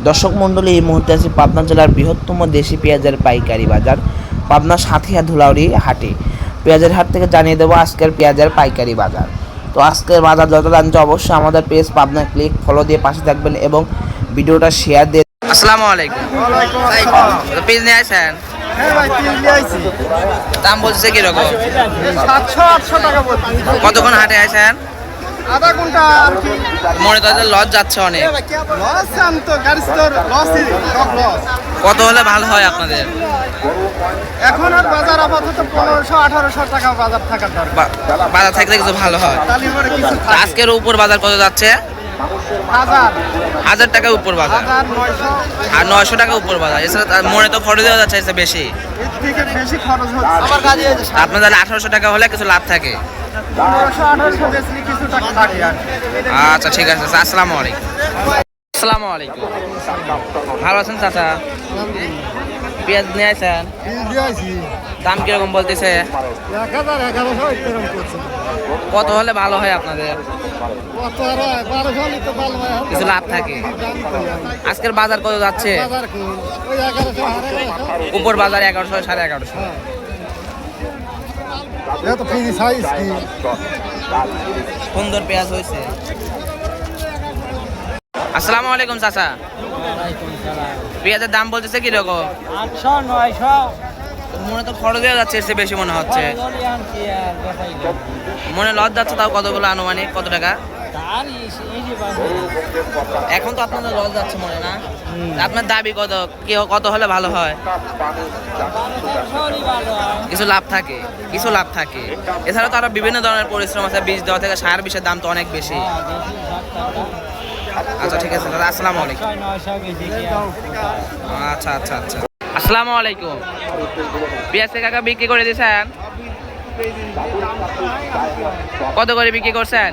দর্শক মণ্ডলী, এই মুহূর্তে আছি পাবনা জেলার বৃহত্তম দেশি পেঁয়াজের পাইকারি বাজার পাবনা সাথিয়া ধুলাউড়ি হাটে। পেঁয়াজের হাট থেকে জানিয়ে দেবো আজকের পেঁয়াজের পাইকারি বাজার। তো আজকের বাজার যত জানতে অবশ্যই আমাদের পেজ পাবনা ক্লিক ফলো দিয়ে পাশে থাকবেন এবং ভিডিওটা শেয়ার দিয়ে। আসসালামু আলাইকুম। পেঁয়াজ নিয়ে আসেন? হ্যাঁ ভাই, পেঁয়াজ নিয়ে আইছি। দাম বলছে কিরকম? 700-800 টাকা বলছি। কতক্ষণ হাটে আসেন? আধা ঘন্টা আর কি। মনে তো লস যাচ্ছে অনেক। লস আমি তো গাড়ি তো লসই, সব লস। কত হলে ভালো হয় আপনাদের? এখন আর বাজার আপাতত 1500-1800 টাকা বাজার থাকার দরকার। বাজার থাকলে কিছু ভালো হয়। তাহলে পরে কিছু থাকে। আজকের উপর বাজার কত যাচ্ছে? 1000 টাকা উপর বাজার, 900 আর 900 টাকা উপর বাজার। এছাড়া মনে তো খরচ দেওয়া যাচ্ছে এসে বেশি। এর থেকে বেশি খরচ হচ্ছে। আমার কাজে আপনার তাহলে 1800 টাকা হলে কিছু লাভ থাকে। 1500-1800 বেশি কিছু টাকা থাকে আর কি। আচ্ছা ঠিক আছে, আসসালামু আলাইকুম। আসসালামু আলাইকুম। ভালো আছেন চাচা? পেঁয়াজ নিয়ে আসেন? দাম কিরকম বলতেছে? 1000-1100 এরকম করছে। কত হলে ভালো হয় আপনাদের? কত আর 1200 লিতে ভালো হয়। কিছু লাভ থাকে। আজকের বাজার কত যাচ্ছে? বাজার কি ওই 1100 উপর বাজার 1100 1150। এটা তো ফ্রি সাইজ কি। সুন্দর পেঁয়াজ হয়েছে। আসসালামু আলাইকুম চাচা। পেঁয়াজের দাম বলতেছে কিরকম? 800-900 মনে তো খরচ দেওয়া যাচ্ছে এসে বেশি মনে হচ্ছে। মনে লস যাচ্ছে, তাও কতগুলো আনুমানিক কত টাকা? এখন তো আপনাদের লস যাচ্ছে মনে না? আপনার দাবি কত? কত হলে ভালো হয়? কিছু লাভ থাকে, কিছু লাভ থাকে। এছাড়া তো আরো বিভিন্ন ধরনের পরিশ্রম আছে, বীজ দেওয়া থেকে সার বিষের দাম তো অনেক বেশি। আচ্ছা ঠিক আছে দাদা, আসসালামু আলাইকুম। আচ্ছা আচ্ছা আচ্ছা, আসসালামু আলাইকুম। পেঁয়াজ কাকা বিক্রি করে দিয়েছেন? কত করে বিক্রি করছেন?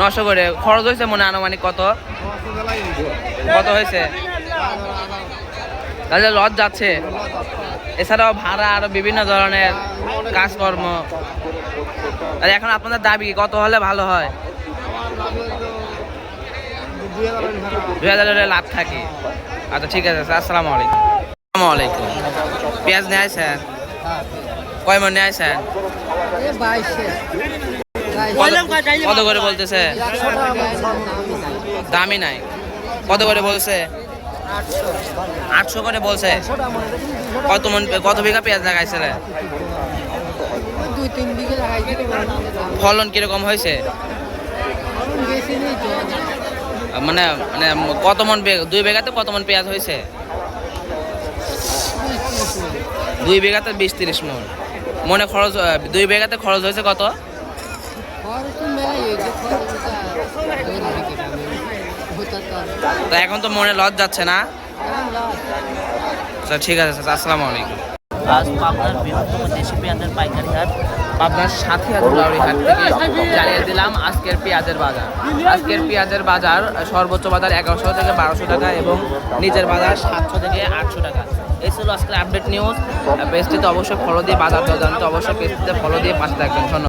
900 করে। খরচ হয়েছে মনে আনুমানিক কত? কত হয়েছে? তাহলে লস যাচ্ছে। এছাড়াও ভাড়া আরো বিভিন্ন ধরনের কাজকর্ম। আর এখন আপনাদের দাবি কত হলে ভালো হয়? 2000 হলে লাভ থাকে। আচ্ছা ঠিক আছে, আসসালামু আলাইকুম। আসসালামু আলাইকুম। পেঁয়াজ নিয়ে আসেন? কয় মন নিয়ে আসেন? কত করে বলতেছে? দামই নাই। কত করে বলছে? 800 করে বলছে। কত মন, কত বিঘা পেঁয়াজ লাগাইছিলেন? 2-3 বিঘা লাগাইছি। ফলন কিরকম হয়েছে? মানে মানে কত মন? 2 বিঘাতে কত মন পেঁয়াজ হয়েছে? 2 বিঘাতে 20-30 মন। মনে খরচ 2 বিঘাতে খরচ হয়েছে কত? তা এখন তো মনে লস যাচ্ছে না? আচ্ছা ঠিক আছে, আসসালামু আলাইকুম। আজ পাবনার বৃহত্তম দেশি পেঁয়াজের পাইকারি হাট পাবনার সাথিয়া ধুলাউড়ি হাট থেকে জানিয়ে দিলাম আজকের পেঁয়াজের বাজার। আজকের পেঁয়াজের বাজার সর্বোচ্চ বাজার 1100 থেকে 1200 টাকা এবং নিচের বাজার 700 থেকে 800 টাকা। এই ছিল আজকের আপডেট নিউজ। পেজটিতে অবশ্যই ফলো দিয়ে বাজার দর জানতে অবশ্যই পেজটিতে ফলো দিয়ে পাশে থাকবেন। ধন্যবাদ।